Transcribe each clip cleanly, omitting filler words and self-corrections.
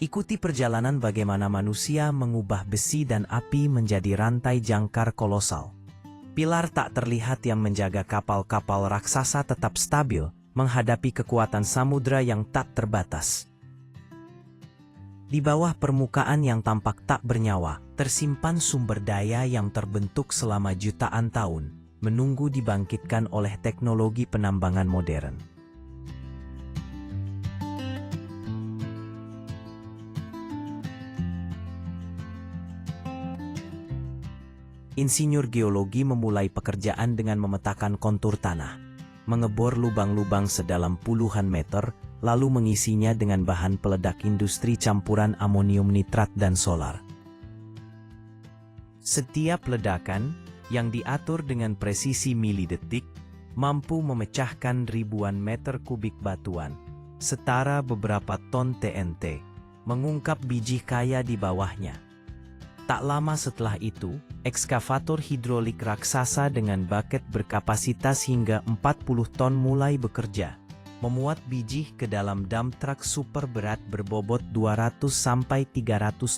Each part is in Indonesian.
Ikuti perjalanan bagaimana manusia mengubah besi dan api menjadi rantai jangkar kolosal. Pilar tak terlihat yang menjaga kapal-kapal raksasa tetap stabil menghadapi kekuatan samudra yang tak terbatas. Di bawah permukaan yang tampak tak bernyawa, tersimpan sumber daya yang terbentuk selama jutaan tahun, menunggu dibangkitkan oleh teknologi penambangan modern. Insinyur geologi memulai pekerjaan dengan memetakan kontur tanah, mengebor lubang-lubang sedalam puluhan meter, lalu mengisinya dengan bahan peledak industri campuran amonium nitrat dan solar. Setiap ledakan, yang diatur dengan presisi milidetik, mampu memecahkan ribuan meter kubik batuan, setara beberapa ton TNT, mengungkap biji kaya di bawahnya. Tak lama setelah itu, ekskavator hidrolik raksasa dengan baket berkapasitas hingga 40 ton mulai bekerja, memuat biji ke dalam dump truck super berat berbobot 200-300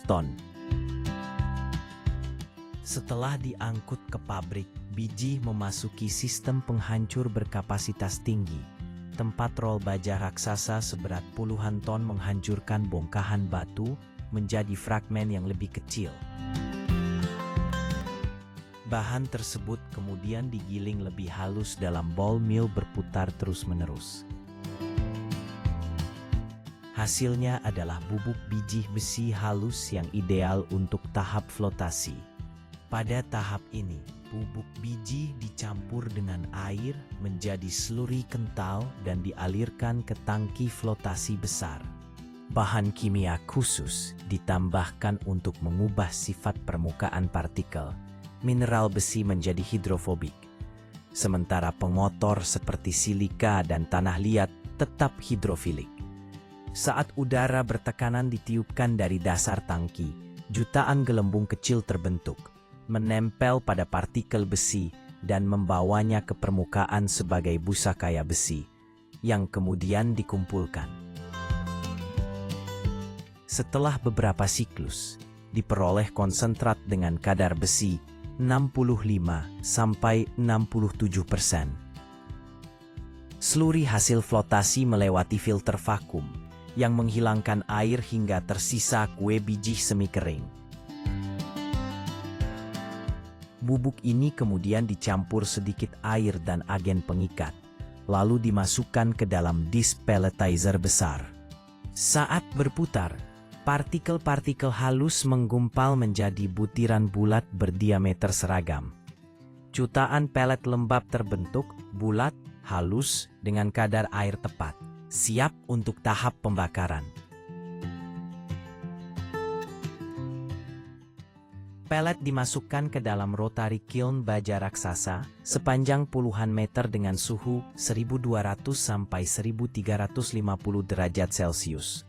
ton. Setelah diangkut ke pabrik, biji memasuki sistem penghancur berkapasitas tinggi. Tempat rol baja raksasa seberat puluhan ton menghancurkan bongkahan batu menjadi fragmen yang lebih kecil. Bahan tersebut kemudian digiling lebih halus dalam ball mill berputar terus-menerus. Hasilnya adalah bubuk biji besi halus yang ideal untuk tahap flotasi. Pada tahap ini, bubuk biji dicampur dengan air menjadi sluri kental dan dialirkan ke tangki flotasi besar. Bahan kimia khusus ditambahkan untuk mengubah sifat permukaan partikel. Mineral besi menjadi hidrofobik, sementara pengotor seperti silika dan tanah liat tetap hidrofilik. Saat udara bertekanan ditiupkan dari dasar tangki, jutaan gelembung kecil terbentuk, menempel pada partikel besi dan membawanya ke permukaan sebagai busa kaya besi, yang kemudian dikumpulkan. Setelah beberapa siklus, diperoleh konsentrat dengan kadar besi 65-67%. Sluri hasil flotasi melewati filter vakum yang menghilangkan air hingga tersisa kue biji semi kering. Bubuk ini kemudian dicampur sedikit air dan agen pengikat, lalu dimasukkan ke dalam disk pelletizer besar. Saat berputar, partikel-partikel halus menggumpal menjadi butiran bulat berdiameter seragam. Jutaan pelet lembab terbentuk, bulat, halus, dengan kadar air tepat, siap untuk tahap pembakaran. Pelet dimasukkan ke dalam rotary kiln baja raksasa sepanjang puluhan meter dengan suhu 1200-1350 derajat Celcius.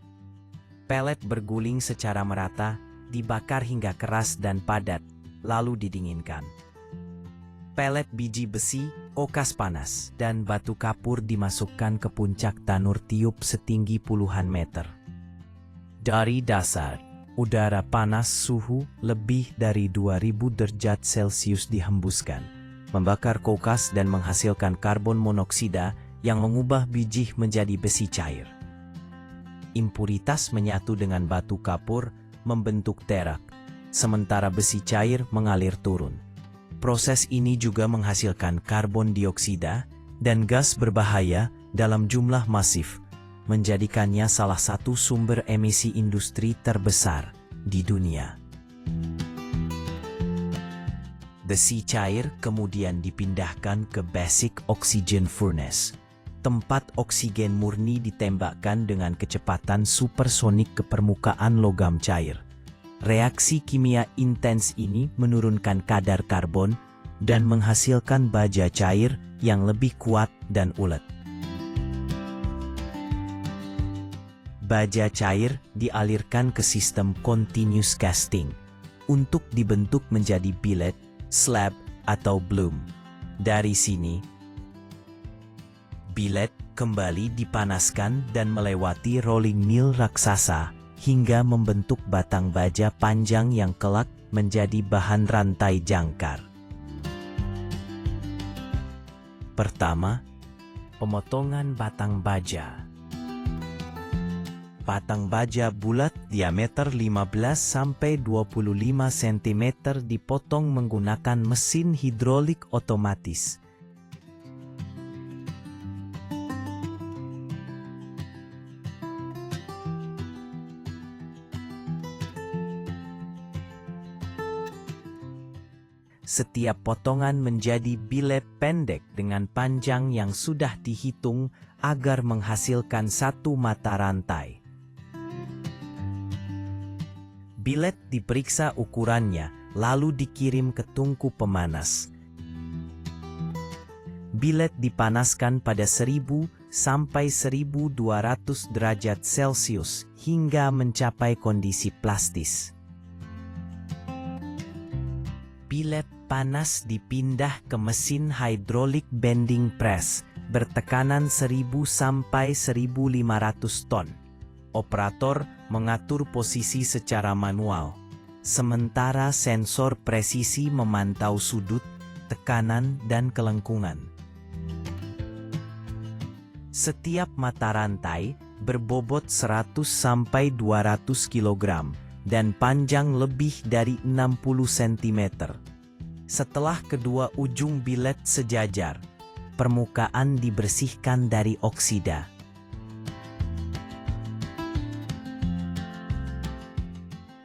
Pelet berguling secara merata, dibakar hingga keras dan padat, lalu didinginkan. Pelet biji besi, okas panas, dan batu kapur dimasukkan ke puncak tanur tiup setinggi puluhan meter. Dari dasar, udara panas suhu lebih dari 2000 derajat Celcius dihembuskan, membakar kokas dan menghasilkan karbon monoksida yang mengubah biji menjadi besi cair. Impuritas menyatu dengan batu kapur, membentuk terak, sementara besi cair mengalir turun. Proses ini juga menghasilkan karbon dioksida dan gas berbahaya dalam jumlah masif, menjadikannya salah satu sumber emisi industri terbesar di dunia. Besi cair kemudian dipindahkan ke Basic Oxygen Furnace. Tempat oksigen murni ditembakkan dengan kecepatan supersonik ke permukaan logam cair. Reaksi kimia intens ini menurunkan kadar karbon dan menghasilkan baja cair yang lebih kuat dan ulet. Baja cair dialirkan ke sistem continuous casting untuk dibentuk menjadi billet, slab, atau bloom. Dari sini, billet kembali dipanaskan dan melewati rolling mill raksasa hingga membentuk batang baja panjang yang kelak menjadi bahan rantai jangkar. Pertama, pemotongan batang baja. Batang baja bulat diameter 15–25 cm dipotong menggunakan mesin hidrolik otomatis. Setiap potongan menjadi bilet pendek dengan panjang yang sudah dihitung agar menghasilkan satu mata rantai. Bilet diperiksa ukurannya, lalu dikirim ke tungku pemanas. Bilet dipanaskan pada 1000 sampai 1200 derajat Celcius hingga mencapai kondisi plastis. Bilet panas dipindah ke mesin hydraulic bending press bertekanan 1000 sampai 1500 ton. Operator mengatur posisi secara manual, sementara sensor presisi memantau sudut, tekanan, dan kelengkungan. Setiap mata rantai berbobot 100 sampai 200 kg dan panjang lebih dari 60 cm. Setelah kedua ujung bilet sejajar, permukaan dibersihkan dari oksida.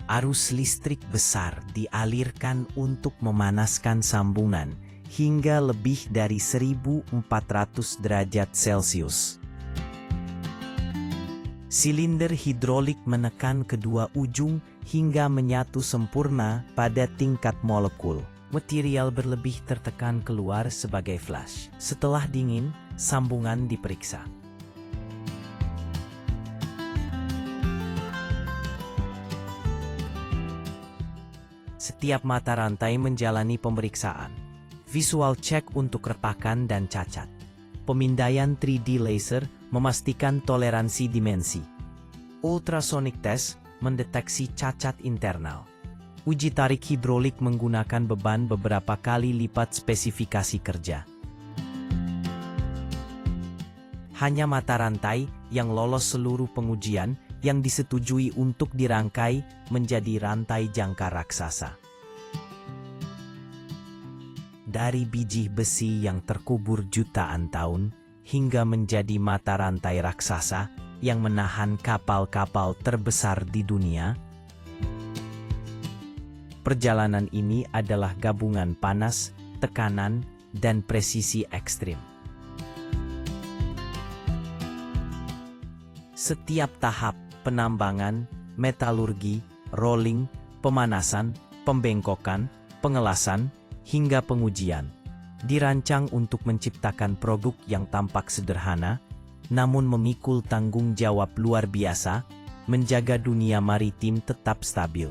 Arus listrik besar dialirkan untuk memanaskan sambungan hingga lebih dari 1400 derajat Celcius. Silinder hidrolik menekan kedua ujung hingga menyatu sempurna pada tingkat molekul. Material berlebih tertekan keluar sebagai flash. Setelah dingin, sambungan diperiksa. Setiap mata rantai menjalani pemeriksaan. Visual check untuk retakan dan cacat. Pemindaian 3D laser memastikan toleransi dimensi. Ultrasonic test mendeteksi cacat internal. Uji tarik hidrolik menggunakan beban beberapa kali lipat spesifikasi kerja. Hanya mata rantai yang lolos seluruh pengujian yang disetujui untuk dirangkai menjadi rantai jangkar raksasa. Dari biji besi yang terkubur jutaan tahun hingga menjadi mata rantai raksasa yang menahan kapal-kapal terbesar di dunia, perjalanan ini adalah gabungan panas, tekanan, dan presisi ekstrim. Setiap tahap penambangan, metalurgi, rolling, pemanasan, pembengkokan, pengelasan, hingga pengujian dirancang untuk menciptakan produk yang tampak sederhana, namun memikul tanggung jawab luar biasa, menjaga dunia maritim tetap stabil.